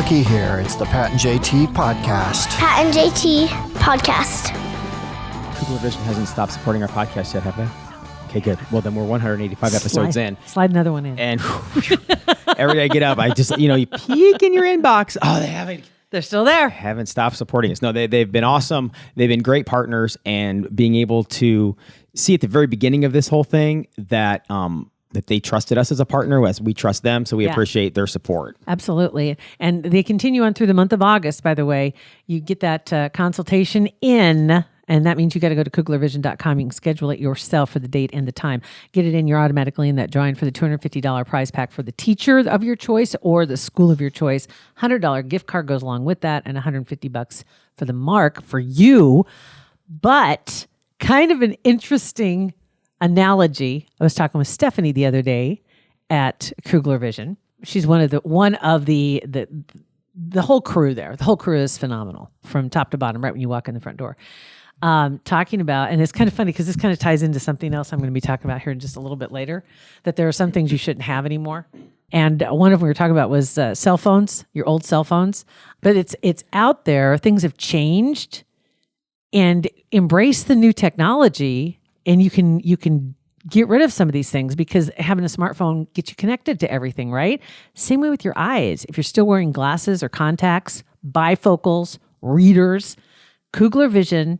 Bucky here. It's the Pat and JT podcast. Pat and JT podcast. Kugler Vision hasn't stopped supporting our podcast yet, have they? Okay, good. Well, then we're 185 episodes in. Slide another one in. And every day I get up, I just, you peek in your inbox. Oh, They're still there. Haven't stopped supporting us. No, they've been awesome. They've been great partners, and being able to see at the very beginning of this whole thing that they trusted us as a partner, as we trust them. So we appreciate their support. Absolutely. And they continue on through the month of August, by the way. You get that consultation in, and that means you got to go to kuglervision.com. You can schedule it yourself for the date and the time. Get it in, you're automatically in that drawing for the $250 prize pack for the teacher of your choice or the school of your choice. $100 gift card goes along with that, and $150 for the mark for you. But kind of an interesting analogy. I was talking with Stephanie the other day at Kugler Vision. She's one of the whole crew there. The whole crew is phenomenal from top to bottom, right when you walk in the front door. Talking about, and it's kind of funny because this kind of ties into something else I'm going to be talking about here in just a little bit later, that there are some things you shouldn't have anymore. And one of them we were talking about was cell phones, your old cell phones. But it's out there. Things have changed, and embrace the new technology. And you can get rid of some of these things because having a smartphone gets you connected to everything, right? Same way with your eyes. If you're still wearing glasses or contacts, bifocals, readers, Kugler Vision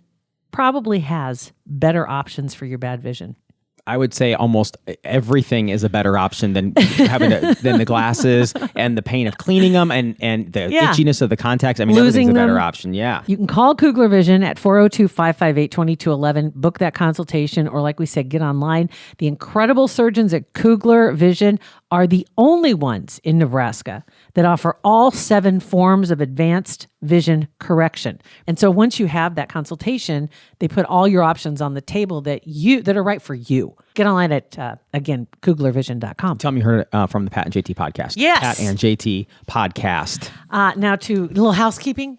probably has better options for your bad vision. I would say almost everything is a better option than than the glasses and the pain of cleaning them and the itchiness of the contacts. I mean, Losing everything's a better them. option. Yeah. You can call Kugler Vision at 402-558-2211. Book that consultation, or like we said, get online. The incredible surgeons at Kugler Vision are the only ones in Nebraska that offer all 7 forms of advanced vision correction. And so once you have that consultation, they put all your options on the table that are right for you. Get online at, again, kuglervision.com. Tell me you heard it from the Pat and JT podcast. Yes. Pat and JT podcast. Now to a little housekeeping.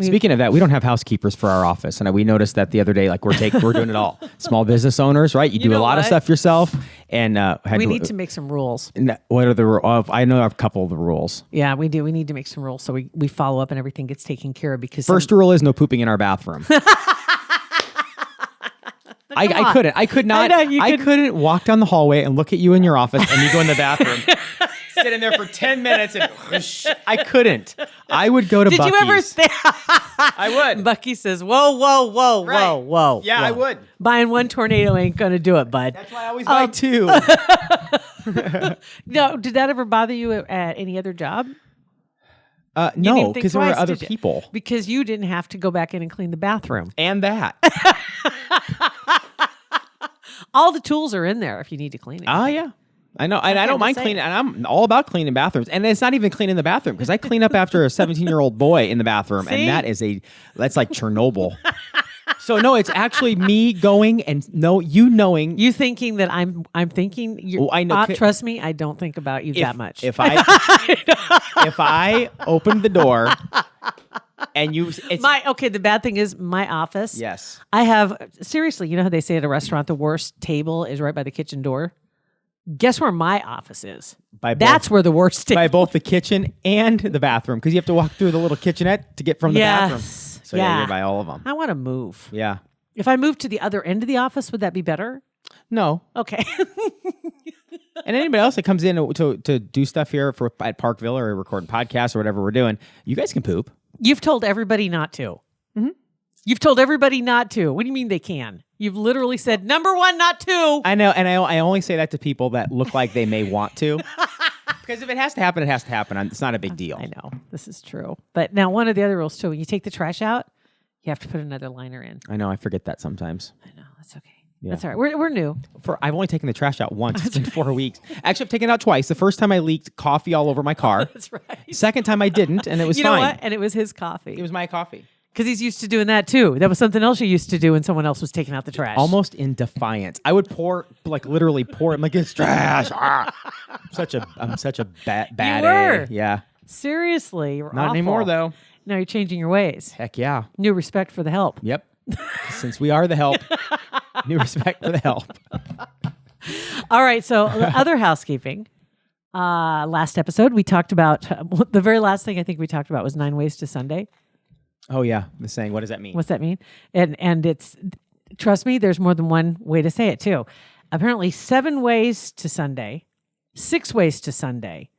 Speaking of that, we don't have housekeepers for our office, and we noticed that the other day. Like we're doing it all. Small business owners, right? You do a lot of stuff yourself, and we need to make some rules. What are the rules? I know a couple of the rules. Yeah, we do. We need to make some rules so we follow up and everything gets taken care of. Because first rule is no pooping in our bathroom. I couldn't. I could not. I couldn't walk down the hallway and look at you in your office, and you go in the bathroom. Sit in there for 10 minutes and I couldn't. I would go to Buc-ee's. Did you ever say? I would. Bucky says, whoa, whoa. Yeah, I would. Buying one tornado ain't going to do it, bud. That's why I always buy 2. No, did that ever bother you at any other job? No, because there were other people. Because you didn't have to go back in and clean the bathroom. And that. All the tools are in there if you need to clean it. Oh, yeah. I know, and I don't mind cleaning, and I'm all about cleaning bathrooms. And it's not even cleaning the bathroom, because I clean up after a 17-year-old boy in the bathroom, and that's like Chernobyl. So no, it's actually me going and knowing. You thinking that I'm thinking. Well, I know. Trust me, I don't think about you that much. If I opened the door. And the bad thing is my office. Yes. I have, seriously, you know how they say at a restaurant, the worst table is right by the kitchen door? Guess where my office is? That's where the worst table. By both the kitchen and the bathroom, because you have to walk through the little kitchenette to get from the bathroom. So you're by all of them. I want to move. Yeah. If I moved to the other end of the office, would that be better? No. Okay. And anybody else that comes in to do stuff here at Parkville or recording podcasts or whatever we're doing, you guys can poop. You've told everybody not to. Mm-hmm. You've told everybody not to. What do you mean they can? You've literally said, number 1, not to. I know, and I only say that to people that look like they may want to. Because if it has to happen, it has to happen. It's not a big deal. I know. This is true. But now one of the other rules, too, when you take the trash out, you have to put another liner in. I know. I forget that sometimes. I know. That's okay. Yeah. That's all right. We're new. I've only taken the trash out once. It's been 4 weeks. Actually, I've taken it out twice. The first time I leaked coffee all over my car. That's right. Second time I didn't, and it was fine. You know what? And it was his coffee. It was my coffee. Because he's used to doing that too. That was something else you used to do when someone else was taking out the trash. Almost in defiance. I would literally pour it. I'm like, it's trash. I'm such a bad You were. A. Yeah. Seriously. You're Not awful. anymore, though. Now you're changing your ways. Heck yeah. New respect for the help. Yep. Since we are the help, new respect for the help. All right. So other housekeeping. Last episode, we talked about the very last thing I think we talked about was 9 ways to Sunday. Oh yeah, the saying. What does that mean? What's that mean? And it's, trust me, there's more than one way to say it too. Apparently 7 ways to Sunday, 6 ways to Sunday,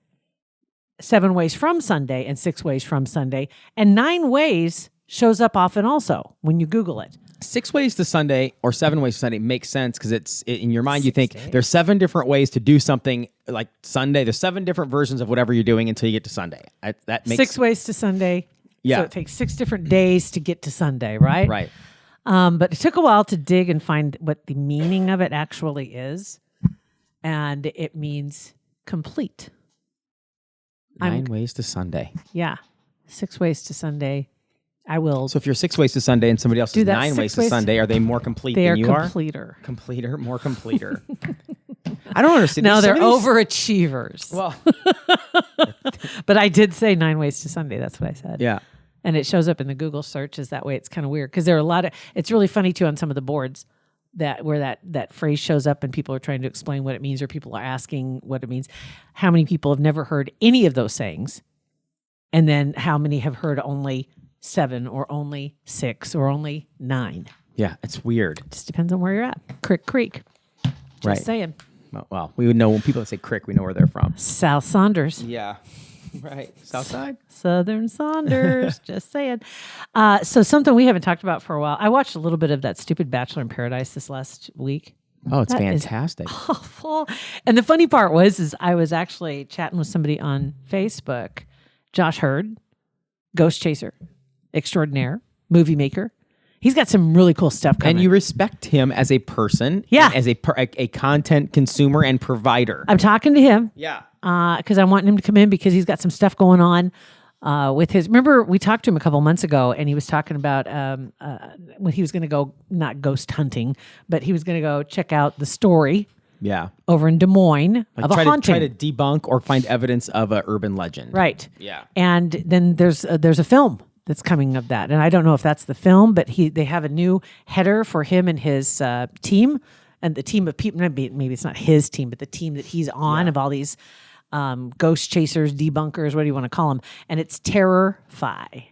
7 ways from Sunday, and 6 ways from Sunday, and 9 ways shows up often also when you Google it. 6 ways to Sunday or 7 ways to Sunday makes sense because in your mind you think there's 7 different ways to do something like Sunday. There's 7 different versions of whatever you're doing until you get to Sunday. That makes 6 ways to Sunday. Yeah. So it takes 6 different days to get to Sunday, right? Right. But it took a while to dig and find what the meaning of it actually is. And it means complete. 9 ways to Sunday. Yeah. 6 ways to Sunday. I will. So if you're 6 ways to Sunday and somebody else is 9 ways to ways Sunday, are they more complete they than are you completer. are? Completer, more completer. I don't understand. No, they're Somebody's- overachievers. Well, But I did say 9 ways to Sunday. That's what I said. yeah. And it shows up in the Google searches that way. It's kind of weird because there are a lot of, it's really funny too on some of the boards where that phrase shows up and people are trying to explain what it means or people are asking what it means. How many people have never heard any of those sayings? And then how many have heard only 7 or only 6 or only 9? Yeah, it's weird. Just depends on where you're at. Crick Creek. Just Right. saying. Well, we would know when people say crick, we know where they're from. South Saunders. Yeah. Right. Southside? Southern Saunders. Just saying. So something we haven't talked about for a while. I watched a little bit of that stupid Bachelor in Paradise this last week. Oh, it's That is fantastic. Awful. And the funny part is I was actually chatting with somebody on Facebook, Josh Hurd, Ghost Chaser extraordinaire, movie maker. He's got some really cool stuff coming. And you respect him as a person, Yeah. and as a content consumer and provider. I'm talking to him Yeah. because I want him to come in because he's got some stuff going on with his. Remember, we talked to him a couple months ago, and he was talking about when he was going to go, not ghost hunting, but he was going to go check out the story Yeah. over in Des Moines of a haunting. Try to debunk or find evidence of an urban legend. Right. Yeah. And then there's a film that's coming of that, and I don't know if that's the film, but they have a new header for him and his team, and the team of people. Maybe it's not his team, but the team that he's on of all these ghost chasers, debunkers, what do you want to call them? And it's Terror-Fi,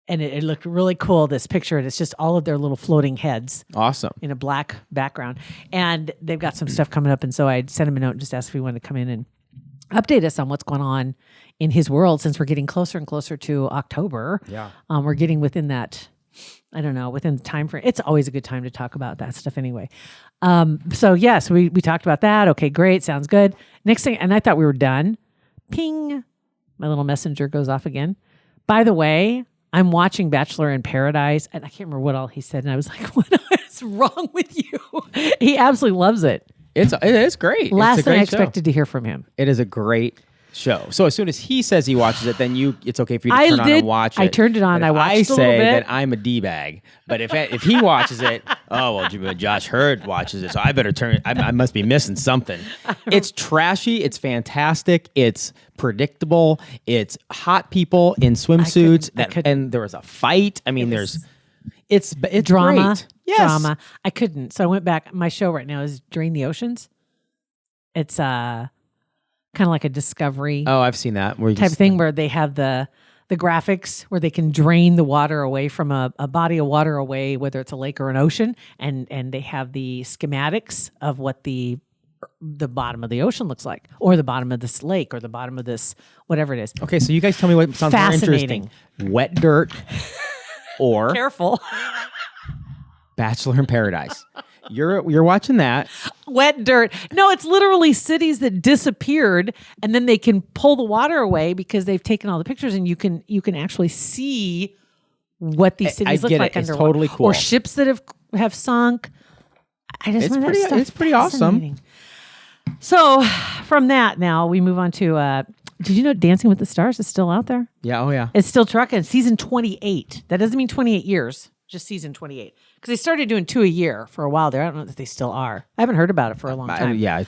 and it looked really cool. This picture, and it's just all of their little floating heads Awesome. in a black background, and they've got some stuff coming up. And so I sent him a note and just asked if he wanted to come in and update us on what's going on in his world, since we're getting closer and closer to October. Yeah. We're getting within that, I don't know, within the time frame. It's always a good time to talk about that stuff anyway. So yes, we talked about that. Okay, great. Sounds good. Next thing, and I thought we were done. Ping. My little messenger goes off again. By the way, I'm watching Bachelor in Paradise, and I can't remember what all he said. And I was like, what is wrong with you? He absolutely loves it. It is great. Last it's a thing I great show. expected to hear from him. It is a great show. So as soon as he says he watches it, then it's okay for you to turn on and watch it. I turned it on. But I if watched I a little say bit. that I'm a D-bag. But if he watches it, oh, well, Josh Hurd watches it, so I better turn it. I must be missing something. It's trashy. It's fantastic. It's predictable. It's hot people in swimsuits. And there was a fight. I mean, it's Drama. great. Yes. Drama. I couldn't. So I went back. My show right now is Drain the Oceans. It's kind of like a Discovery Oh, I've seen that. Where you type of thing where they have the graphics where they can drain the water away from a body of water away, whether it's a lake or an ocean, and they have the schematics of what the bottom of the ocean looks like, or the bottom of this lake, or the bottom of this whatever it is. Okay, so you guys tell me what sounds more Fascinating. interesting: wet dirt or Careful. Bachelor in Paradise. You're watching that. Wet dirt. No, it's literally cities that disappeared, and then they can pull the water away because they've taken all the pictures, and you can actually see what these cities look get like it. It's underwater. totally cool. Or ships that have sunk. I just find that stuff It's pretty awesome. fascinating. So from that, now we move on to. Did you know Dancing with the Stars is still out there? Yeah. Oh yeah. It's still trucking. Season 28. That doesn't mean 28 years. Just season 28. Because they started doing 2 a year for a while there. I don't know if they still are. I haven't heard about it for a long time. I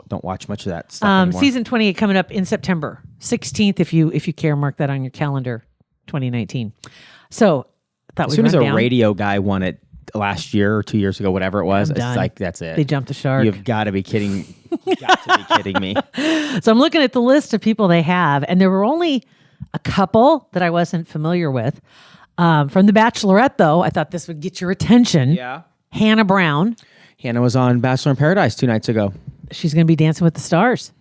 don't watch much of that stuff anymore. Season 28 coming up in September 16th, if you care, mark that on your calendar, 2019. So I thought As soon we'd as a run down. radio guy wanted last year or 2 years ago, whatever it was. It's done. like, that's it. They jumped the shark. You've got to be kidding. Got to be kidding me. So I'm looking at the list of people they have, and there were only a couple that I wasn't familiar with. From The Bachelorette, though, I thought this would get your attention. Yeah. Hannah Brown. Hannah was on Bachelor in Paradise 2 nights ago. She's going to be Dancing with the Stars.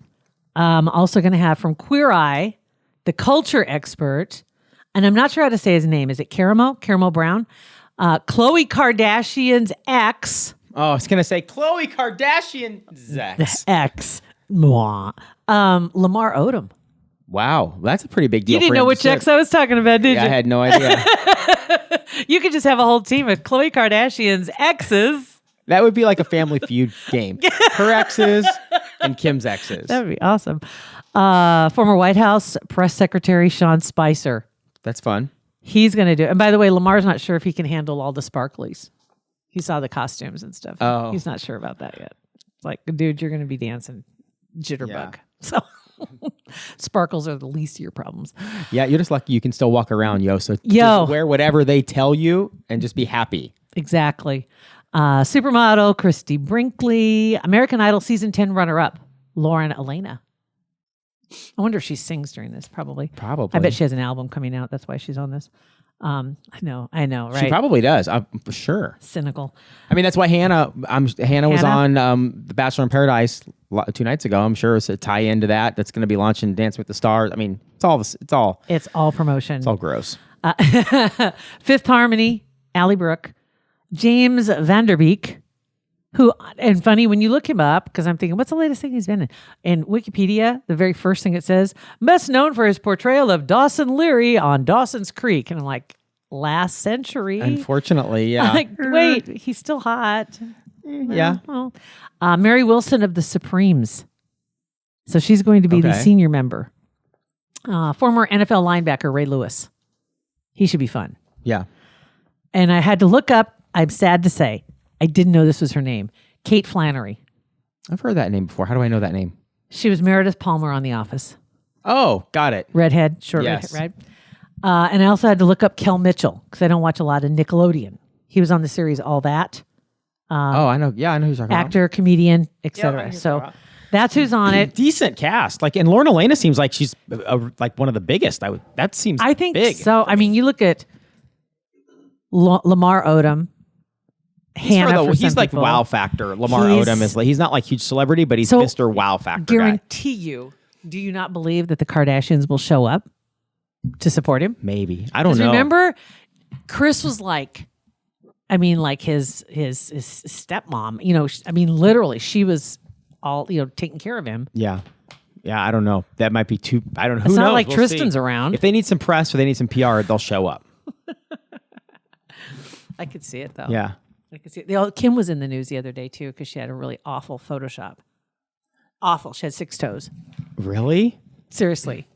Also going to have from Queer Eye, the culture expert, and I'm not sure how to say his name. Is it Caramel Brown? Khloe Kardashian's ex. Oh, I was going to say Khloe Kardashian's ex. Ex. Mwah. Lamar Odom. Wow, that's a pretty big deal. You didn't know which ex I was talking about, did you? I had no idea. You could just have a whole team of Khloe Kardashian's exes. That would be like a Family Feud game. Her exes and Kim's exes. That would be awesome. Former White House press secretary Sean Spicer. That's fun. He's going to do it. And by the way, Lamar's not sure if he can handle all the sparklies. He saw the costumes and stuff. Oh. He's not sure about that yet. It's like, dude, you're going to be dancing jitterbug. Yeah. So sparkles are the least of your problems. Yeah, you're just lucky you can still walk around, yo. So Yo. just wear whatever they tell you and just be happy. Exactly. Supermodel Christy Brinkley. American Idol Season 10 runner-up Lauren Elena. I wonder if she sings during this. Probably. I bet she has an album coming out. That's why she's on this. I know, right? She probably does, for sure. Cynical. I mean, that's why Hannah was on The Bachelor in Paradise 2 nights ago. I'm sure it's a tie into that. That's going to be launching Dance with the Stars. I mean, it's all promotion. It's all gross. Fifth Harmony, Allie Brooke, James Vanderbeek, who, and funny when you look him up, because I'm thinking, what's the latest thing he's been in? In Wikipedia, the very first thing it says, best known for his portrayal of Dawson Leary on Dawson's Creek. And I'm like, last century. Unfortunately, yeah. I'm like, wait, he's still hot. Yeah. Well, Mary Wilson of the Supremes. So she's going to be the senior member. Former NFL linebacker Ray Lewis. He should be fun. Yeah. And I had to look up, I'm sad to say, I didn't know this was her name. Kate Flannery. I've heard that name before. How do I know that name? She was Meredith Palmer on The Office. Oh, got it. Redhead, short Yes. redhead, right? And I also had to look up Kel Mitchell because I don't watch a lot of Nickelodeon. He was on the series All That. I know. Yeah, I know who you're talking about. Actor, comedian, etc. So that's who's on it. Decent cast. And Lauren Elena seems like she's like one of the biggest. That seems I think big. so. I mean, you look at Lamar Odom. He's like wow factor. Lamar Odom is he's not like huge celebrity, but he's Mr. Wow factor. Guarantee you. Do you not believe that the Kardashians will show up to support him? Maybe. I don't know. Remember, Chris was like, I mean, like his stepmom. You know, I mean, literally, she was all taking care of him. Yeah. Yeah, I don't know. That might be too. I don't know. Who it's knows? not like We'll Tristan's see. around. If they need some press or they need some PR, they'll show up. I could see it though. Yeah. I could see it. Kim was in the news the other day too because she had a really awful Photoshop. Awful. She had 6 toes. Really? Seriously.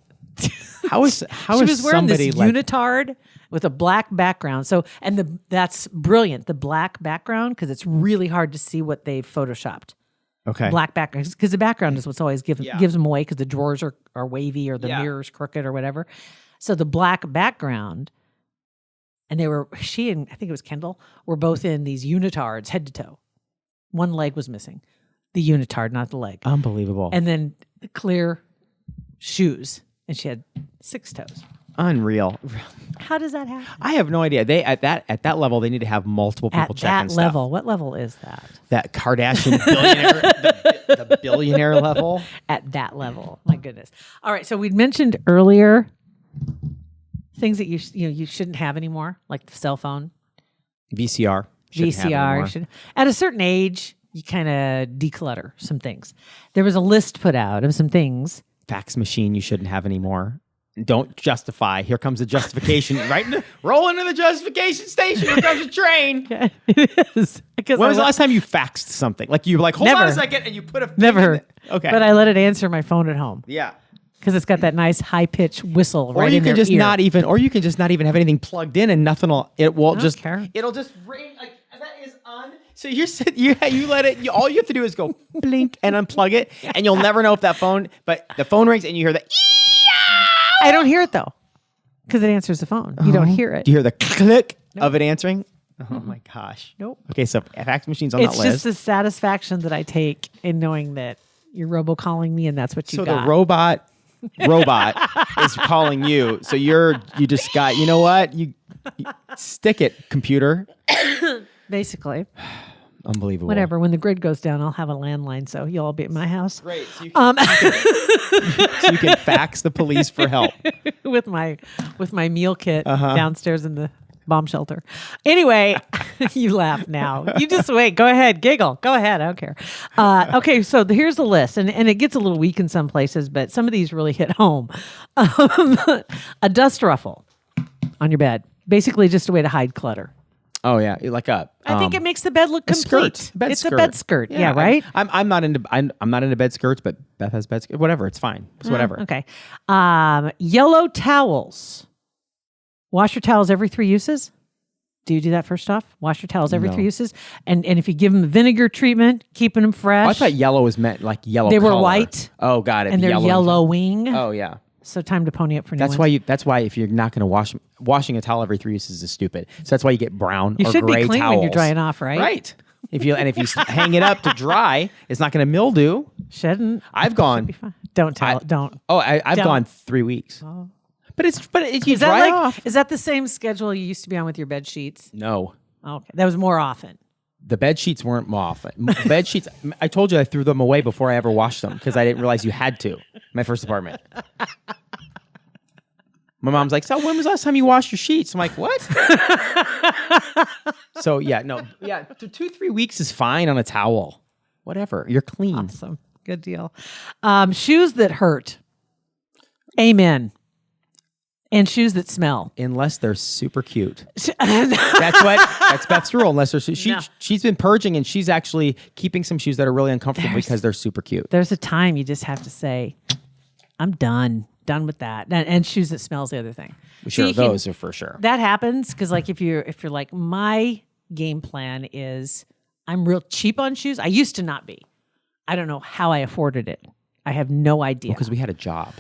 How is she was wearing this somebody unitard with a black background. So that's brilliant. The black background because it's really hard to see what they've photoshopped. Okay. Black background because the background is what's always gives them away because the drawers are wavy or the mirror's crooked or whatever. So the black background. And she and I think it was Kendall were both in these unitards head to toe. One leg was missing. The unitard, not the leg. Unbelievable. And then the clear shoes. And she had 6 toes. Unreal. How does that happen? I have no idea. They at that level they need to have multiple people checking At that stuff. level. What level is that? That Kardashian billionaire the billionaire level. At that level. My goodness. All right, so we'd mentioned earlier things that you shouldn't have anymore, like the cell phone, VCR. At a certain age, you kind of declutter some things. There was a list put out of some things. Fax machine you shouldn't have anymore. Don't justify. Here comes the justification. Roll into the justification station. Here comes a train. It is. When was the last time you faxed something? Like you were like, hold on a second, and you put a never. Okay, but I let it answer my phone at home. Yeah. Because it's got that nice high pitched whistle Or right you in can their just ear. not even, or you can just not even have anything plugged in, and nothing will. It'll just ring. Like that is on. So you let it. All you have to do is go blink and unplug it, and you'll never know if that phone. But the phone rings, and you hear the. I don't hear it though, because it answers the phone. You don't hear it. Do you hear the click of it answering? Oh my gosh. Nope. Okay, so fax machines on It's that just list. the satisfaction that I take in knowing that you're robocalling me and that's what you So got. the robot is calling you. So you just got, you know what? You stick it, computer. Basically. Unbelievable. Whatever. When the grid goes down, I'll have a landline, so you'll all be at my house. Great. So you can fax the police for help. with my meal kit downstairs in the bomb shelter. Anyway, you laugh now. You just wait. Go ahead. Giggle. Go ahead. I don't care. Okay, so here's the list. And it gets a little weak in some places, but some of these really hit home. A dust ruffle on your bed. Basically just a way to hide clutter. Oh yeah, like a. I think it makes the bed look complete. Skirt. Bed it's skirt. a bed skirt. Yeah, right? I'm not into bed skirts, but Beth has bed skirts. Whatever, it's fine. It's whatever. Okay. Yellow towels. Wash your towels every 3 uses. Do you do that first off? Wash your towels every No. 3 uses. And if you give them vinegar treatment, keeping them fresh. Oh, I thought yellow was meant like yellow. They were color. white. Oh, got it. and they're Yellow yellowing. Oh yeah. So time to pony up for new That's ones. That's why if you're not going to washing a towel every 3 uses is stupid. So that's why you get brown You or should gray be clean towels. when you're drying off, right? Right. If you hang it up to dry, it's not going to mildew. Shouldn't. I've gone. Be fine. Don't tell. Don't. Oh, I've Don't. gone 3 weeks. Oh. But if you Is that dry like? off. Is that the same schedule you used to be on with your bed sheets? No. Okay, that was more often. The bed sheets weren't more often. Bed sheets, I told you I threw them away before I ever washed them because I didn't realize you had to. My first apartment. My mom's like, so when was the last time you washed your sheets? I'm like, what? So yeah, no. Yeah, 2-3 weeks is fine on a towel. Whatever. You're clean. Awesome. Good deal. Shoes that hurt. Amen. And shoes that smell. Unless they're super cute. That's Beth's rule. Unless they're she's been purging and she's actually keeping some shoes that are really uncomfortable because they're super cute. There's a time you just have to say, I'm done with that. And shoes that smells the other thing. Sure, those are for sure. That happens because like if you're like, my game plan is I'm real cheap on shoes. I used to not be. I don't know how I afforded it. I have no idea. Because we had a job.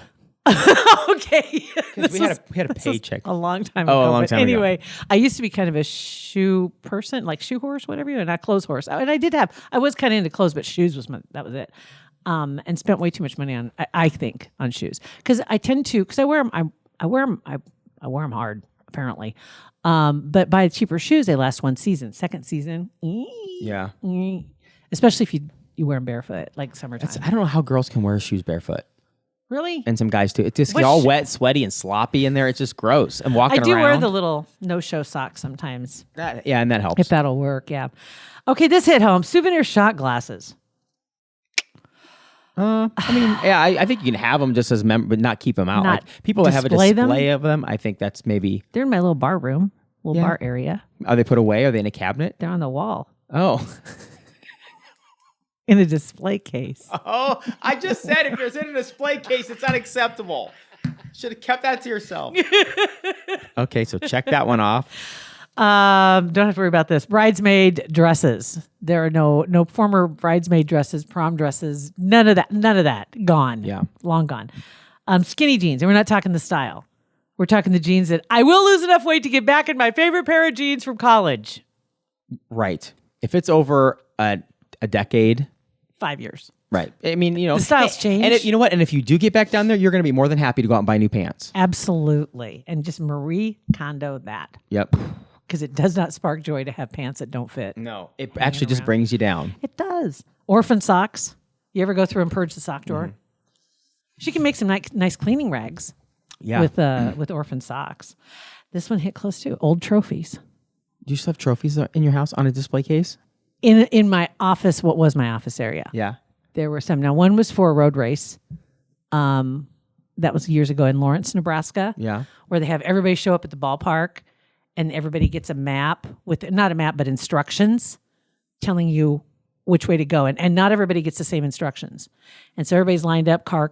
Okay. We had a paycheck. A long time Oh, ago. a long time ago. Anyway, I used to be kind of a shoe person, like shoe horse, whatever you know, not clothes horse. And I was kind of into clothes, but shoes that was it. And spent way too much money on, I think, on shoes. Because I tend to, because I wear them hard, apparently. But buy cheaper shoes, they last one season. Second season, Yeah. especially if you wear them barefoot, like summertime. I don't know how girls can wear shoes barefoot. Really? And some guys too. It just get all wet, sweaty, and sloppy in there. It's just gross. And walking I do around. wear the little no-show socks sometimes. And that helps. If that'll work, yeah. Okay, this hit home. Souvenir shot glasses. I think you can have them just as but not keep them out. Not Like people that have a display display them? of them, I think that's maybe. They're in my little bar room, bar area. Are they put away? Are they in a cabinet? They're on the wall Oh. in a display case. Oh, I just said if it's in a display case, it's unacceptable. Should have kept that to yourself. Okay, so check that one off. Don't have to worry about this. Bridesmaid dresses. There are no former bridesmaid dresses, prom dresses, none of that. Gone. Yeah. Long gone. Skinny jeans. And we're not talking the style. We're talking the jeans that I will lose enough weight to get back in my favorite pair of jeans from college. Right. If it's over a decade. 5 years. Right. I mean, The styles change. And you know what? And if you do get back down there, you're going to be more than happy to go out and buy new pants. Absolutely. And just Marie Kondo that. Yep. Because it does not spark joy to have pants that don't fit. No. It actually just brings you down. It does. Orphan socks. You ever go through and purge the sock drawer? Mm-hmm. She can make some nice cleaning rags Yeah. with orphan socks. This one hit close too. Old trophies. Do you still have trophies in your house on a display case? In my office, what was my office area? Yeah. There were some. Now, one was for a road race. That was years ago in Lawrence, Nebraska. Yeah. Where they have everybody show up at the ballpark and everybody gets a map with, not a map, but instructions telling you which way to go. And not everybody gets the same instructions. And so everybody's lined up, car,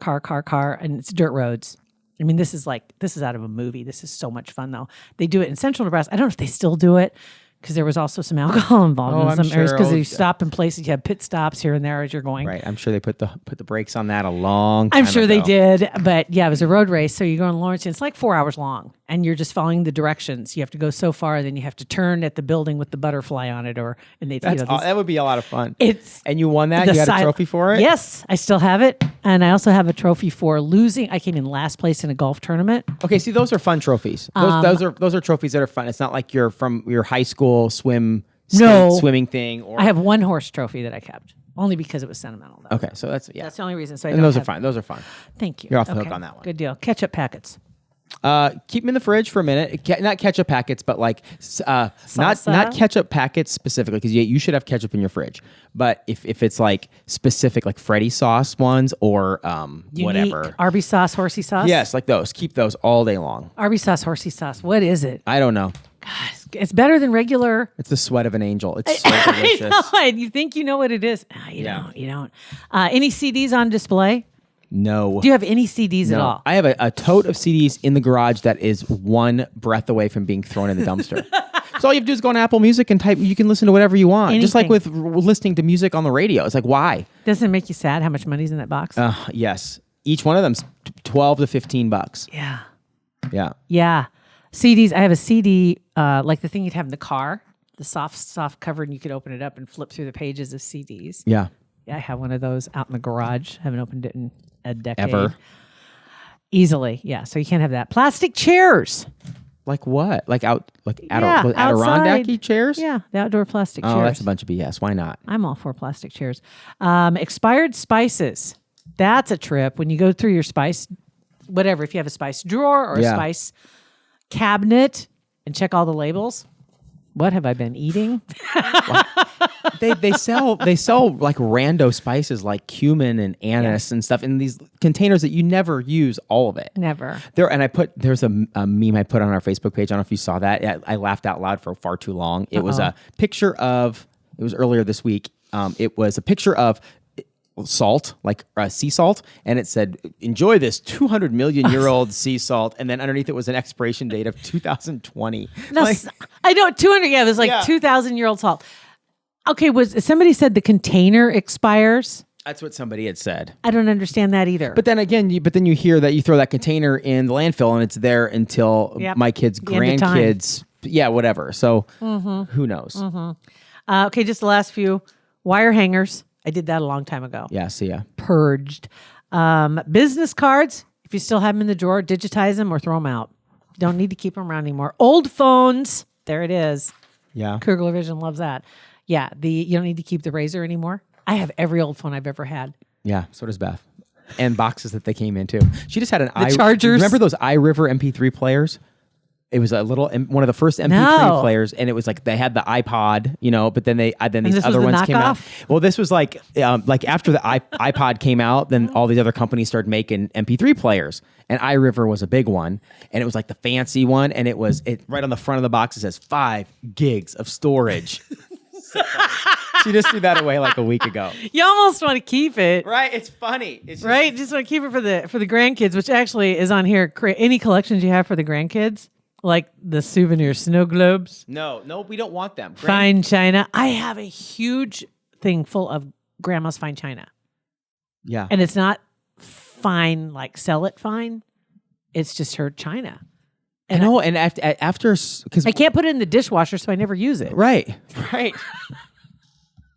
and it's dirt roads. I mean, this is out of a movie. This is so much fun, though. They do it in central Nebraska. I don't know if they still do it because there was also some alcohol involved in some areas because you stop in places. You have pit stops here and there as you're going. Right. I'm sure they put the brakes on that a long time I'm sure ago. they did. But yeah, it was a road race. So you go in Lawrence and it's like 4 hours long. and you're just following the directions. You have to go so far, then you have to turn at the building with the butterfly on it, that would be a lot of fun. And you won that? The You had a trophy for it? Yes, I still have it. And I also have a trophy for losing. I came in last place in a golf tournament. Okay, see, those are fun trophies. Those are trophies that are fun. It's not like you're from your high school swimming thing. Or I have one horse trophy that I kept, only because it was sentimental. Though. Okay, so that's That's the only reason. So those are fine. Those are fun. Thank you. You're off the hook on that one. Good deal. Ketchup packets. Keep them in the fridge for a minute. Not ketchup packets, but like not ketchup packets specifically, because you should have ketchup in your fridge. But if it's like specific, like Freddy sauce ones or whatever, Arby's sauce, horsey sauce. Yes, like those. Keep those all day long. Arby's sauce, horsey sauce. What is it? I don't know. God, it's better than regular. It's the sweat of an angel. It's so delicious. I know, you think you know what it is? No, you don't. You don't. Any CDs on display? No. Do you have any CDs at all? I have a tote of CDs in the garage that is one breath away from being thrown in the dumpster. So all you have to do is go on Apple Music and type. You can listen to whatever you want. Anything. Just like with listening to music on the radio. It's like, why? Doesn't it make you sad how much money's in that box? Yes. Each one of them's $12 to $15. Yeah. Yeah. Yeah. CDs. I have a CD, like the thing you'd have in the car, the soft cover, and you could open it up and flip through the pages of CDs. Yeah. Yeah, I have one of those out in the garage. Haven't opened it in a decade. Ever? Easily, yeah. So you can't have that. Plastic chairs. Like what? Like outside. Adirondack chairs? Yeah, the outdoor plastic chairs. Oh, that's a bunch of BS. Why not? I'm all for plastic chairs. Expired spices. That's a trip. When you go through your spice, whatever, if you have a spice drawer or a spice cabinet and check all the labels. What have I been eating? They sell like rando spices like cumin and anise and stuff in these containers that you never use all of it. Never. There's a meme I put on our Facebook page. I don't know if you saw that. I laughed out loud for far too long. It was a picture of. It was earlier this week. It was a picture of salt, like sea salt, and it said, "Enjoy this 200 million year old sea salt," and then underneath it was an expiration date of 2020. No, I know 200. Yeah, it was like 2,000-year-old salt. Okay, somebody said the container expires? That's what somebody had said. I don't understand that either. But then again, you hear that you throw that container in the landfill and it's there until my kids' grandkids, whatever. So who knows? Mm-hmm. Okay, just the last few. Wire hangers. I did that a long time ago. Yeah, see ya. Purged. Business cards. If you still have them in the drawer, digitize them or throw them out. Don't need to keep them around anymore. Old phones. There it is. Yeah. Kugler Vision loves that. Yeah, you don't need to keep the razor anymore. I have every old phone I've ever had. Yeah, so does Beth. And boxes that they came into. She just had Chargers. Remember those iRiver MP3 players? It was one of the first MP3 players, and it was like they had the iPod, but then these other ones came out. Well, this was like after the iPod came out, then all these other companies started making MP3 players, and iRiver was a big one, and it was like the fancy one, and it right on the front of the box it says 5 gigs of storage. She just threw that away like a week ago. You almost want to keep it, right? It's funny, right? Just want to keep it for the grandkids, which actually is on here. Any collections you have for the grandkids? Like the Souvenirs snow globes? No, we don't want them. Fine china. I have a huge thing full of grandma's fine china. Yeah. And it's not fine, like sell it fine. It's just her china. And and after, because I can't put it in the dishwasher, so I never use it. Right.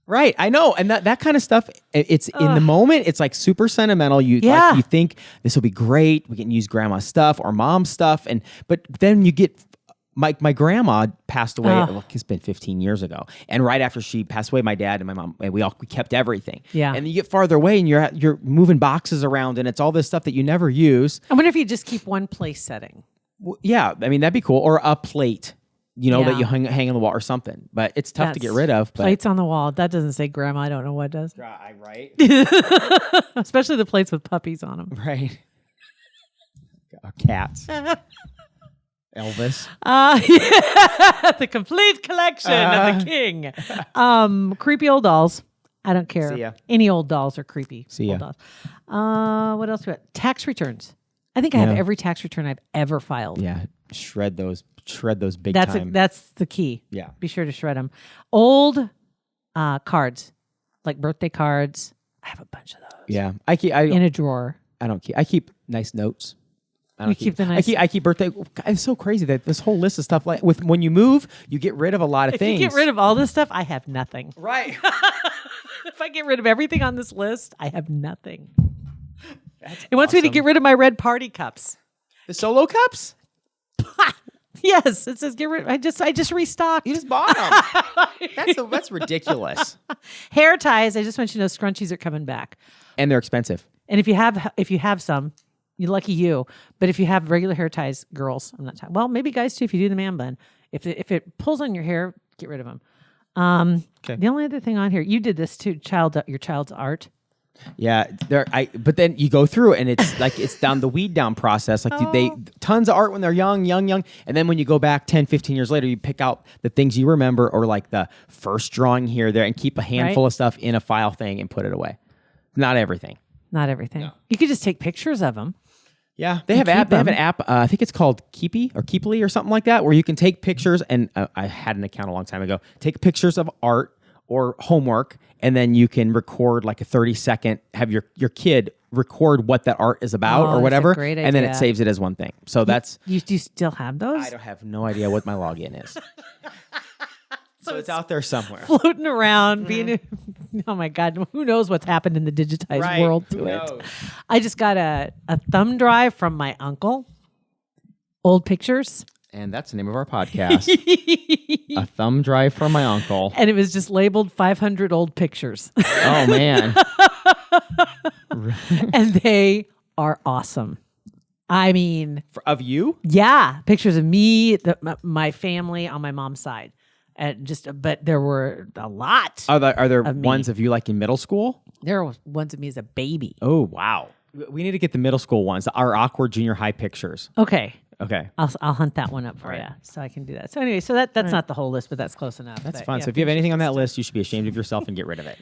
Right, I know, and that kind of stuff. It's in the moment. It's like super sentimental. You think this will be great. We can use grandma's stuff or mom's stuff, but then you get my grandma passed away. It's been 15 years ago, and right after she passed away, my dad and my mom we kept everything. Yeah, and then you get farther away, and you're moving boxes around, and it's all this stuff that you never use. I wonder if you just keep one place setting. Yeah, I mean that'd be cool, or a plate. That you hang on the wall or something. But it's tough to get rid of. But plates on the wall. That doesn't say grandma. I don't know what does. Right? Especially the plates with puppies on them. Right. Cats. Elvis. The complete collection of the king. Creepy old dolls. I don't care. See ya. Any old dolls are creepy. See ya. Old dolls. What else do we have? Tax returns. I think I have every tax return I've ever filed. Yeah. Shred those big time. That's the key. Yeah. Be sure to shred them. Old cards, like birthday cards. I have a bunch of those. Yeah. In a drawer. I don't keep. I keep nice notes. I don't You keep the nice. I keep birthday. It's so crazy that this whole list of stuff, like when you move, you get rid of a lot of If things. you get rid of all this stuff, I have nothing. Right. If I get rid of everything on this list, I have nothing. It wants me to get rid of my red party cups. The solo cups? Yes, it says get rid. I just restocked. You just bought them. That's ridiculous. Hair ties. I just want you to know scrunchies are coming back, And they're expensive. and if you have some, you're lucky you. But if you have regular hair ties, girls, I'm not talking. Well, maybe guys too. If you do the man bun, if it pulls on your hair, get rid of them. Okay. The only other thing on here, you did this too, your child's art. Yeah, but then you go through and it's like it's down the weed down process. Like they tons of art when they're young, and then when you go back 10, 15 years later, you pick out the things you remember or like the first drawing here, there, and keep a handful of stuff in a file thing and put it away. Not everything. Not everything. No. You could just take pictures of them. Yeah, they have an app. I think it's called Keepy or Keeply or something like that, where you can take pictures. And I had an account a long time ago. Take pictures of art or homework, and then you can record like a 30-second. Have your kid record what that art is about or whatever, that's a great and then it idea. saves it as one thing. So that's. Do you still have those? I don't have no idea what my login is. So it's out there somewhere. Floating around, being. Oh my God! Who knows what's happened in the digitized world to it? I just got a thumb drive from my uncle. Old pictures. And that's the name of our podcast. A thumb drive from my uncle. And it was just labeled 500 old pictures. Oh, man. And they are awesome. I mean. Of you? Yeah. Pictures of me, my family on my mom's side. And but there were a lot. Are there of ones of you like in middle school? There were ones of me as a baby. Oh, wow. We need to get the middle school ones, our awkward junior high pictures. Okay. Okay. I'll hunt that one up for you, so I can do that. So anyway, so that's not the whole list, but that's close enough. That's But, fun. yeah, So if you have anything on that list, you should be ashamed of yourself and get rid of it.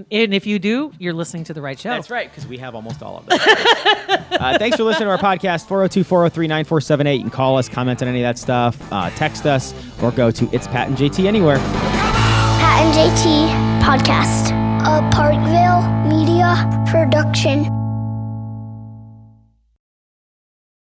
if you do, you're listening to the right show. That's right, because we have almost all of them. Thanks for listening to our podcast, 402-403-9478. You can call us, comment on any of that stuff, text us, or go to It's Pat and JT anywhere. Pat and JT Podcast, a Parkville Media Production.